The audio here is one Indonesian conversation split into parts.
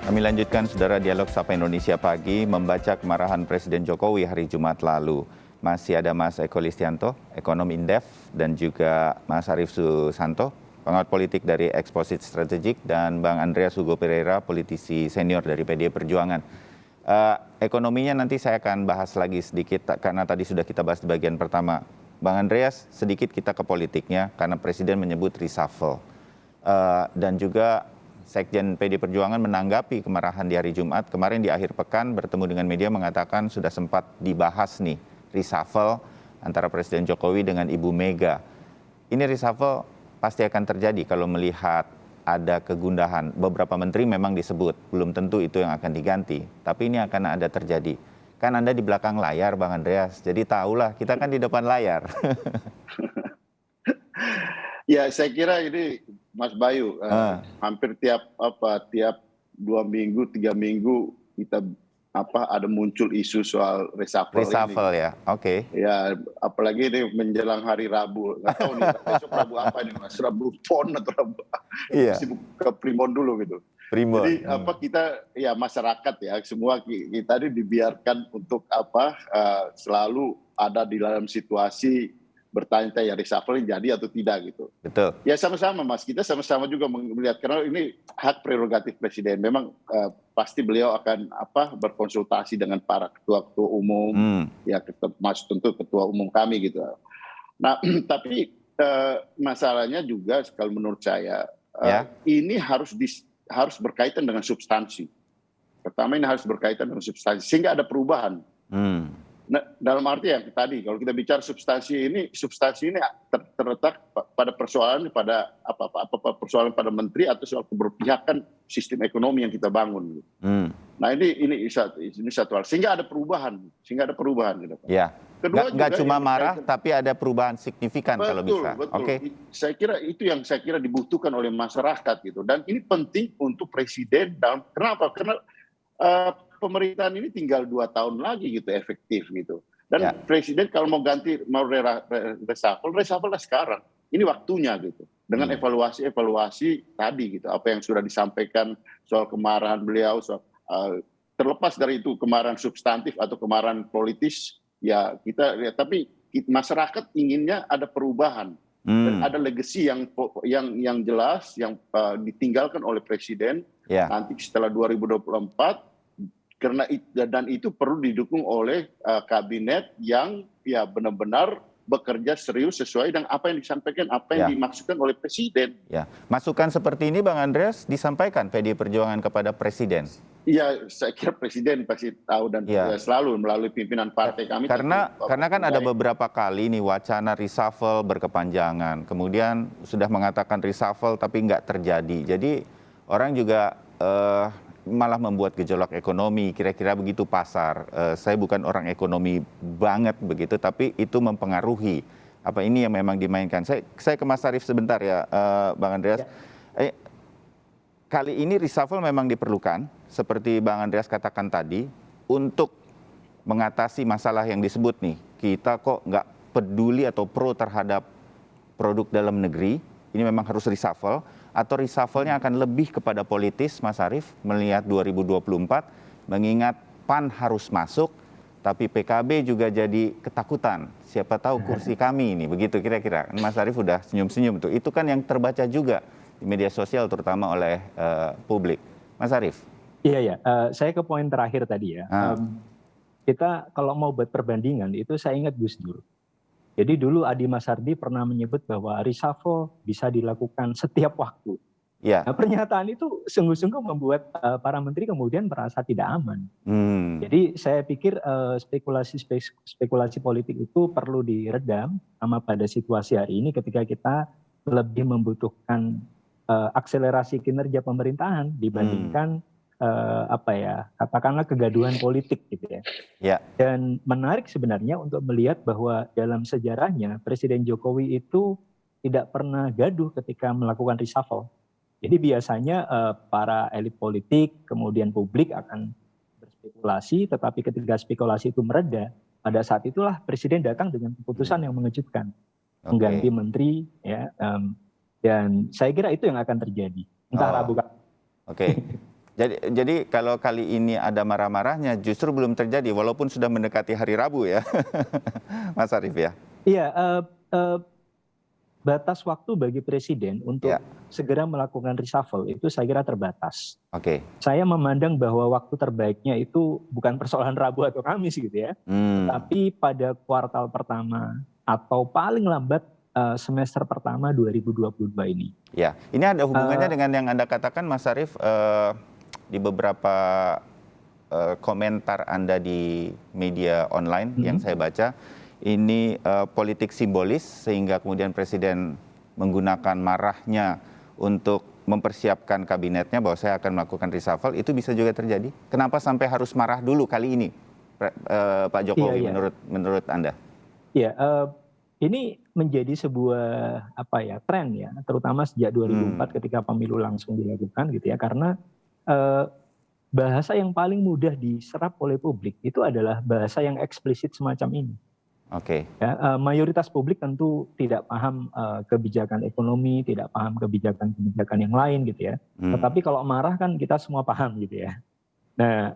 Kami lanjutkan, Saudara, dialog Sapa Indonesia Pagi membaca kemarahan Presiden Jokowi hari Jumat lalu. Masih ada Mas Eko Listianto, ekonom Indef, dan juga Mas Arief Susanto, pengamat politik dari Exposit Strategik, dan Bang Andreas Hugo Pereira, politisi senior dari PDI Perjuangan. Ekonominya nanti saya akan bahas lagi sedikit, karena tadi sudah kita bahas di bagian pertama. Bang Andreas, sedikit kita ke politiknya, karena Presiden menyebut reshuffle. Dan juga Sekjen PDI Perjuangan menanggapi kemarahan di hari Jumat. Kemarin di akhir pekan bertemu dengan media mengatakan sudah sempat dibahas nih reshuffle antara Presiden Jokowi dengan Ibu Mega. Ini reshuffle pasti akan terjadi kalau melihat ada kegundahan. Beberapa menteri memang disebut, belum tentu itu yang akan diganti. Tapi ini akan ada terjadi. Kan Anda di belakang layar, Bang Andreas, jadi tahulah, kita kan di depan layar. Ya, saya kira ini Mas Bayu, hampir tiap 2 minggu, 3 minggu kita ada muncul isu soal reshuffle Reshuffle ini. Ya, oke. Ya, apalagi ini menjelang hari Rabu. Nggak tahu nih, besok Rabu apa ini Mas? Rabu Pon atau Rabu? Iya. Sibuk ke Primbon dulu gitu. Primbon. Jadi kita ya masyarakat ya semua kita ini dibiarkan untuk selalu ada di dalam situasi bertanya-tanya reshuffle jadi atau tidak gitu. Betul. Ya sama-sama Mas, kita sama-sama juga melihat karena ini hak prerogatif Presiden. Memang pasti beliau akan berkonsultasi dengan para ketua-ketua umum, ya termasuk tentu ketua umum kami gitu. Nah, tapi masalahnya juga kalau menurut saya ini harus berkaitan dengan substansi. Pertama ini harus berkaitan dengan substansi sehingga ada perubahan. Nah, dalam arti yang tadi kalau kita bicara substansi ini terletak pada persoalan pada persoalan pada menteri atau soal keberpihakan sistem ekonomi yang kita bangun. Nah ini satu hal sehingga ada perubahan gitu. Ya. Nggak cuma marah tapi ada perubahan signifikan kalau bisa. Betul. Okay. Saya kira itu yang dibutuhkan oleh masyarakat gitu dan ini penting untuk Presiden. Kenapa? Karena pemerintahan ini tinggal 2 tahun lagi gitu efektif gitu. Dan Presiden kalau mau reshuffle lah sekarang. Ini waktunya gitu. Dengan evaluasi tadi gitu. Apa yang sudah disampaikan soal kemarahan beliau, terlepas dari itu kemarahan substantif atau kemarahan politis, ya kita lihat. Tapi masyarakat inginnya ada perubahan dan ada legacy yang jelas yang ditinggalkan oleh Presiden nanti setelah 2024. Karena itu perlu didukung oleh kabinet yang ya benar-benar bekerja serius sesuai dengan apa yang disampaikan, apa yang dimaksudkan oleh Presiden. Ya, masukan seperti ini Bang Andreas disampaikan PDI Perjuangan kepada Presiden. Iya, saya kira Presiden pasti tahu dan selalu melalui pimpinan partai kami. Karena kan ada beberapa kali nih wacana reshuffle berkepanjangan, kemudian sudah mengatakan reshuffle tapi nggak terjadi. Jadi orang juga malah membuat gejolak ekonomi, kira-kira begitu pasar. Saya bukan orang ekonomi banget begitu, tapi itu mempengaruhi. Apa ini yang memang dimainkan? Saya ke Mas Arief sebentar ya, Bang Andreas. Kali ini reshuffle memang diperlukan, seperti Bang Andreas katakan tadi, untuk mengatasi masalah yang disebut nih. Kita kok nggak peduli atau pro terhadap produk dalam negeri, ini memang harus reshuffle. Atau reshuffle-nya akan lebih kepada politis, Mas Arief, melihat 2024, mengingat PAN harus masuk, tapi PKB juga jadi ketakutan. Siapa tahu kursi kami ini, begitu kira-kira. Mas Arief udah senyum-senyum tuh. Itu kan yang terbaca juga di media sosial, terutama oleh publik. Mas Arief. Iya, saya ke poin terakhir tadi ya. Kita kalau mau buat perbandingan, itu saya ingat Gus Dur. Jadi dulu Adi Masardi pernah menyebut bahwa reshuffle bisa dilakukan setiap waktu. Nah, pernyataan itu sungguh-sungguh membuat para menteri kemudian merasa tidak aman. Jadi saya pikir spekulasi politik itu perlu diredam sama pada situasi hari ini ketika kita lebih membutuhkan akselerasi kinerja pemerintahan dibandingkan katakanlah kegaduhan politik gitu ya. Dan menarik sebenarnya untuk melihat bahwa dalam sejarahnya Presiden Jokowi itu tidak pernah gaduh ketika melakukan reshuffle. Jadi biasanya para elit politik kemudian publik akan berspekulasi, tetapi ketika spekulasi itu mereda, pada saat itulah Presiden datang dengan keputusan yang mengejutkan, mengganti menteri ya. Dan saya kira itu yang akan terjadi. Entah Rabu. Oke. Jadi kalau kali ini ada marah-marahnya justru belum terjadi walaupun sudah mendekati hari Rabu ya, Mas Arief ya. Iya, batas waktu bagi presiden untuk Ya. segera melakukan reshuffle itu saya kira terbatas. Oke. Saya memandang bahwa waktu terbaiknya itu bukan persoalan Rabu atau Kamis gitu ya, tapi pada kuartal pertama atau paling lambat semester pertama 2022 ini. Ya, ini ada hubungannya dengan yang Anda katakan Mas Arief, di beberapa komentar Anda di media online yang saya baca, ini politik simbolis sehingga kemudian Presiden menggunakan marahnya untuk mempersiapkan kabinetnya bahwa saya akan melakukan reshuffle, itu bisa juga terjadi. Kenapa sampai harus marah dulu kali ini, Pak Jokowi, menurut Anda? Iya, ini menjadi sebuah tren ya, terutama sejak 2004 ketika pemilu langsung dilakukan gitu ya, karena bahasa yang paling mudah diserap oleh publik itu adalah bahasa yang eksplisit semacam ini. Oke. Ya, mayoritas publik tentu tidak paham kebijakan ekonomi, tidak paham kebijakan-kebijakan yang lain gitu ya. Tetapi kalau marah kan kita semua paham gitu ya. Nah,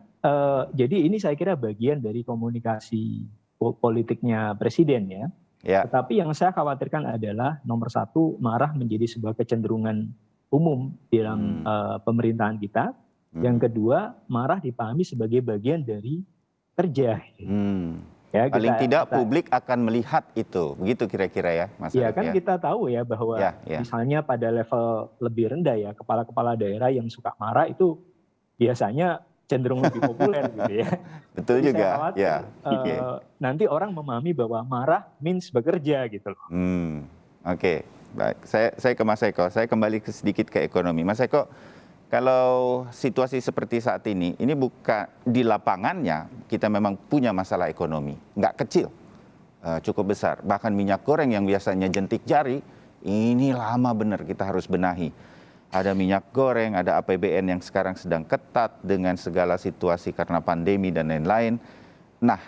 jadi ini saya kira bagian dari komunikasi politiknya presiden ya. Tetapi yang saya khawatirkan adalah nomor satu, marah menjadi sebuah kecenderungan umum dalam pemerintahan kita. Yang kedua, marah dipahami sebagai bagian dari kerja. Ya, paling tidak publik akan melihat itu, begitu kira-kira ya, Mas Arief. Ya kan kita tahu ya bahwa misalnya pada level lebih rendah ya, kepala-kepala daerah yang suka marah itu biasanya cenderung lebih populer gitu ya. Betul. Jadi juga. Saya khawatir, nanti orang memahami bahwa marah means bekerja gitu loh. Oke, baik. Saya ke Mas Eko. Saya kembali sedikit ke ekonomi, Mas Eko. Kalau situasi seperti saat ini bukan di lapangannya, kita memang punya masalah ekonomi. Nggak kecil, cukup besar. Bahkan minyak goreng yang biasanya jentik jari, ini lama benar kita harus benahi. Ada minyak goreng, ada APBN yang sekarang sedang ketat dengan segala situasi karena pandemi dan lain-lain. Nah,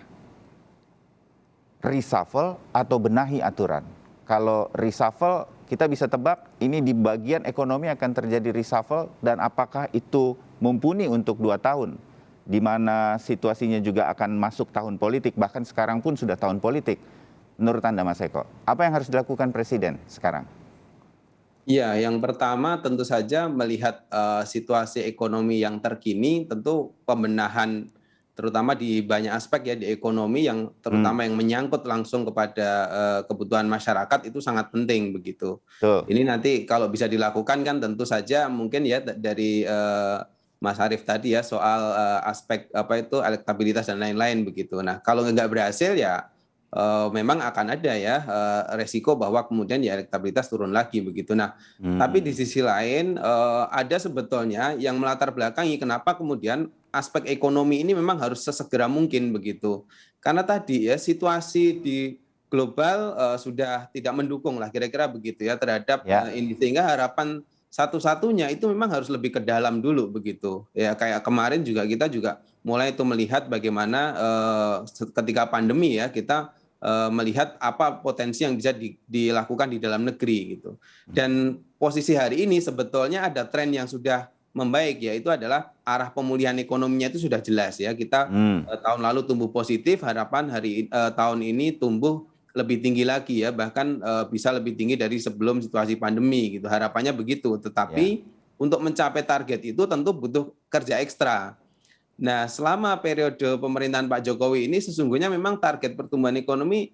reshuffle atau benahi aturan. Kalau reshuffle, kita bisa tebak ini di bagian ekonomi akan terjadi reshuffle dan apakah itu mumpuni untuk 2 tahun di mana situasinya juga akan masuk tahun politik, bahkan sekarang pun sudah tahun politik. Menurut Anda Mas Eko, apa yang harus dilakukan Presiden sekarang? Ya, yang pertama tentu saja melihat situasi ekonomi yang terkini, tentu pembenahan terutama di banyak aspek ya di ekonomi yang terutama yang menyangkut langsung kepada kebutuhan masyarakat itu sangat penting begitu. Ini nanti kalau bisa dilakukan kan tentu saja mungkin ya dari Mas Arief tadi ya soal aspek elektabilitas dan lain-lain begitu. Nah kalau nggak berhasil ya memang akan ada ya resiko bahwa kemudian ya elektabilitas turun lagi begitu. Nah tapi di sisi lain ada sebetulnya yang melatar belakangi kenapa kemudian aspek ekonomi ini memang harus sesegera mungkin begitu. Karena tadi ya situasi di global sudah tidak mendukung lah kira-kira begitu ya terhadap ini sehingga harapan satu-satunya itu memang harus lebih ke dalam dulu begitu. Ya kayak kemarin juga kita juga mulai itu melihat bagaimana ketika pandemi ya kita melihat apa potensi yang bisa dilakukan di dalam negeri gitu. Dan posisi hari ini sebetulnya ada tren yang sudah membaik yaitu adalah arah pemulihan ekonominya itu sudah jelas ya kita tahun lalu tumbuh positif harapan tahun ini tumbuh lebih tinggi lagi ya bahkan bisa lebih tinggi dari sebelum situasi pandemi gitu harapannya begitu tetapi untuk mencapai target itu tentu butuh kerja ekstra. Nah selama periode pemerintahan Pak Jokowi ini sesungguhnya memang target pertumbuhan ekonomi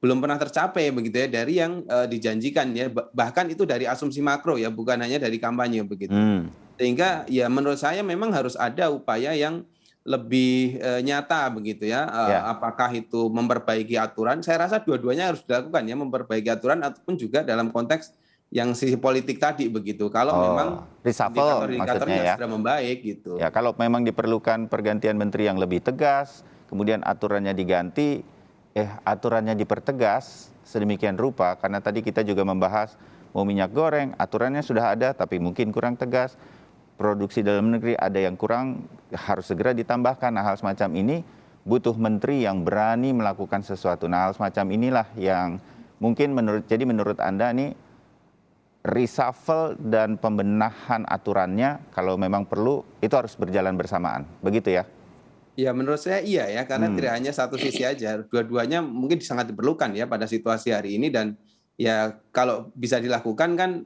belum pernah tercapai begitu ya dari yang dijanjikan ya bahkan itu dari asumsi makro ya bukan hanya dari kampanye begitu. Sehingga ya menurut saya memang harus ada upaya yang lebih nyata begitu ya. Apakah itu memperbaiki aturan? Saya rasa dua-duanya harus dilakukan ya memperbaiki aturan ataupun juga dalam konteks yang sisi politik tadi begitu. Kalau memang indikator-indikatornya sudah membaik gitu. Ya kalau memang diperlukan pergantian menteri yang lebih tegas, kemudian aturannya diganti, aturannya dipertegas sedemikian rupa karena tadi kita juga membahas mau minyak goreng aturannya sudah ada tapi mungkin kurang tegas. Produksi dalam negeri ada yang kurang harus segera ditambahkan. Nah, hal semacam ini butuh menteri yang berani melakukan sesuatu. Nah, hal semacam inilah yang mungkin menurut Anda nih reshuffle dan pembenahan aturannya kalau memang perlu itu harus berjalan bersamaan, begitu ya? Ya menurut saya iya ya, karena tidak hanya satu sisi aja, dua-duanya mungkin sangat diperlukan ya pada situasi hari ini, dan ya kalau bisa dilakukan kan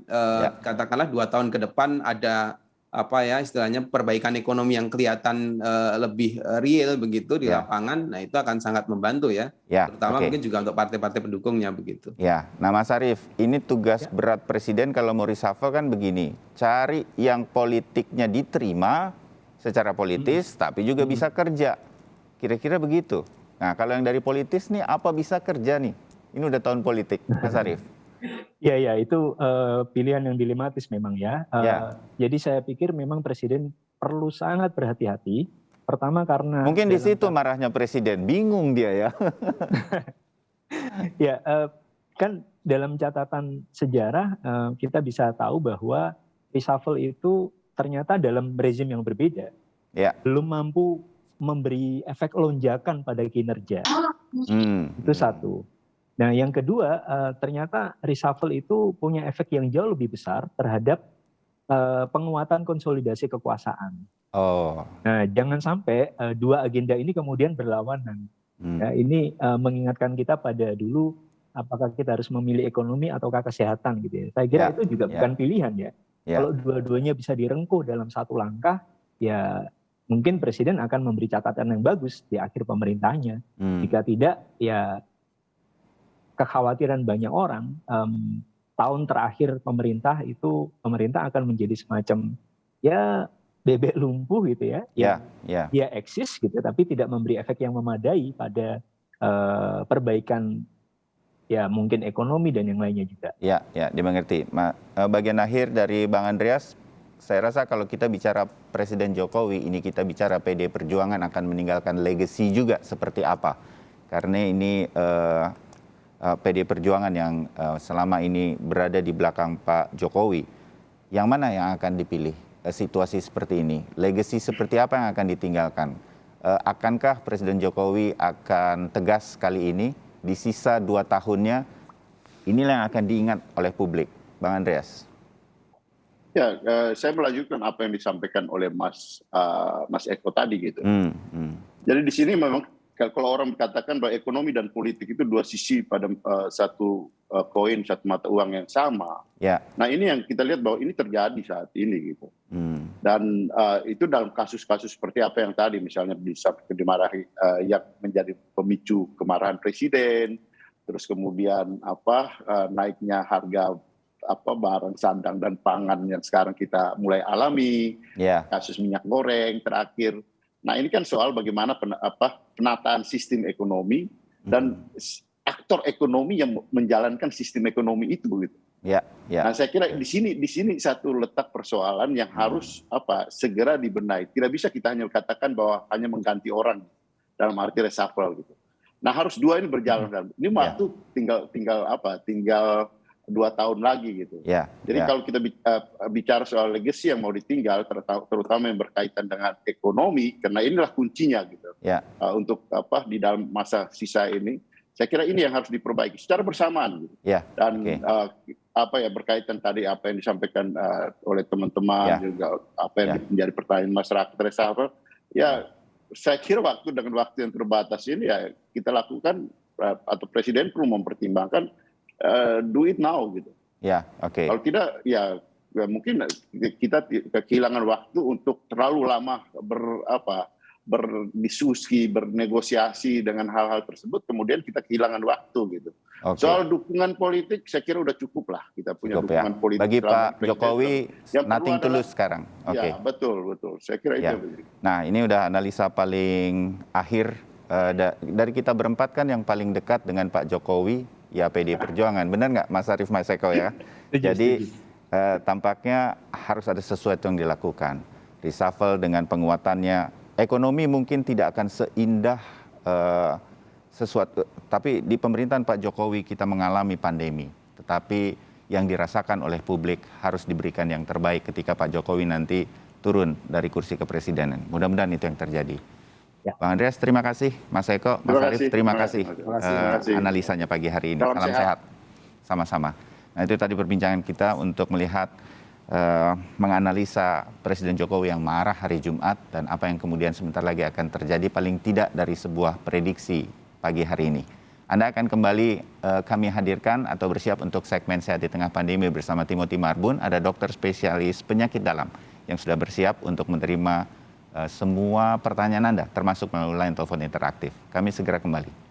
katakanlah 2 tahun ke depan ada apa ya istilahnya perbaikan ekonomi yang kelihatan lebih real begitu di lapangan, nah itu akan sangat membantu ya, terutama mungkin juga untuk partai-partai pendukungnya begitu. Ya, nah Mas Arief, ini tugas berat Presiden kalau mau reshuffle kan begini, cari yang politiknya diterima secara politis, tapi juga bisa kerja. Kira-kira begitu. Nah, kalau yang dari politis nih, apa bisa kerja nih? Ini udah tahun politik, Mas Arief. Ya, itu pilihan yang dilematis memang ya. Jadi saya pikir memang Presiden perlu sangat berhati-hati. Pertama karena... Mungkin di situ marahnya Presiden, bingung dia ya. Ya, kan dalam catatan sejarah kita bisa tahu bahwa reshuffle itu ternyata dalam rezim yang berbeda belum mampu memberi efek lonjakan pada kinerja. Itu satu. Nah yang kedua ternyata reshuffle itu punya efek yang jauh lebih besar terhadap penguatan konsolidasi kekuasaan. Nah jangan sampai dua agenda ini kemudian berlawanan. Ya, ini mengingatkan kita pada dulu apakah kita harus memilih ekonomi ataukah kesehatan gitu ya. Saya kira itu juga bukan pilihan ya. Kalau dua-duanya bisa direngkuh dalam satu langkah, ya mungkin Presiden akan memberi catatan yang bagus di akhir pemerintahnya. Jika tidak, ya kekhawatiran banyak orang, tahun terakhir pemerintah akan menjadi semacam ya bebek lumpuh gitu ya. Dia eksis gitu, tapi tidak memberi efek yang memadai pada perbaikan ya mungkin ekonomi dan yang lainnya juga. Ya, dimengerti. Bagian akhir dari Bang Andreas, saya rasa kalau kita bicara Presiden Jokowi, ini kita bicara PD Perjuangan akan meninggalkan legacy juga seperti apa. Karena ini PD Perjuangan yang selama ini berada di belakang Pak Jokowi. Yang mana yang akan dipilih situasi seperti ini? Legacy seperti apa yang akan ditinggalkan? Akankah Presiden Jokowi akan tegas kali ini? Di sisa 2 tahunnya, inilah yang akan diingat oleh publik. Bang Andreas. Ya, saya melanjutkan apa yang disampaikan oleh Mas Eko tadi gitu. Jadi di sini memang kalau orang katakan bahwa ekonomi dan politik itu dua sisi pada satu koin, satu mata uang yang sama. Nah ini yang kita lihat bahwa ini terjadi saat ini gitu. Dan itu dalam kasus-kasus seperti apa yang tadi misalnya bisa dimarahi yang menjadi pemicu kemarahan Presiden, terus kemudian naiknya harga barang sandang dan pangan yang sekarang kita mulai alami, kasus minyak goreng terakhir. Nah ini kan soal bagaimana penataan sistem ekonomi dan aktor ekonomi yang menjalankan sistem ekonomi itu gitu. Nah saya kira di sini satu letak persoalan yang harus segera dibenahi. Tidak bisa kita hanya katakan bahwa hanya mengganti orang dalam arti reshuffle gitu. Nah harus dua ini berjalan. Ini waktu tinggal 2 tahun lagi gitu. Jadi kalau kita bicara soal legacy yang mau ditinggal, terutama yang berkaitan dengan ekonomi, karena inilah kuncinya gitu. Untuk di dalam masa sisa ini, saya kira ini yang harus diperbaiki secara bersamaan gitu. Dan berkaitan tadi apa yang disampaikan oleh teman-teman juga apa yang menjadi pertanyaan masyarakat reshuffle, ya saya kira dengan waktu yang terbatas ini ya kita lakukan atau Presiden perlu mempertimbangkan do it now gitu. Kalau tidak ya mungkin kita kehilangan waktu untuk terlalu lama berdiskusi, bernegosiasi dengan hal-hal tersebut, kemudian kita kehilangan waktu gitu. Soal dukungan politik saya kira udah cukup lah kita punya dukungan politik. Bagi Pak Jokowi nothing tulus sekarang. Ya betul. Saya kira itu. Nah ini udah analisa paling akhir dari kita berempat kan yang paling dekat dengan Pak Jokowi. Ya PD Perjuangan, benar nggak Mas Arief, Mas Eko ya? Jadi tampaknya harus ada sesuatu yang dilakukan. Reshuffle dengan penguatannya, ekonomi mungkin tidak akan seindah sesuatu. Tapi di pemerintahan Pak Jokowi kita mengalami pandemi. Tetapi yang dirasakan oleh publik harus diberikan yang terbaik ketika Pak Jokowi nanti turun dari kursi kepresidenan. Mudah-mudahan itu yang terjadi. Bang Andreas, terima kasih. Mas Eko, Mas Arief, terima kasih analisanya pagi hari ini. Salam sehat. Sama-sama. Nah, itu tadi perbincangan kita untuk melihat menganalisa Presiden Jokowi yang marah hari Jumat dan apa yang kemudian sebentar lagi akan terjadi paling tidak dari sebuah prediksi pagi hari ini. Anda akan kembali kami hadirkan atau bersiap untuk segmen Sehat di Tengah Pandemi bersama Timothy Marbun, ada dokter spesialis penyakit dalam yang sudah bersiap untuk menerima semua pertanyaan Anda, termasuk melalui line telepon interaktif. Kami segera kembali.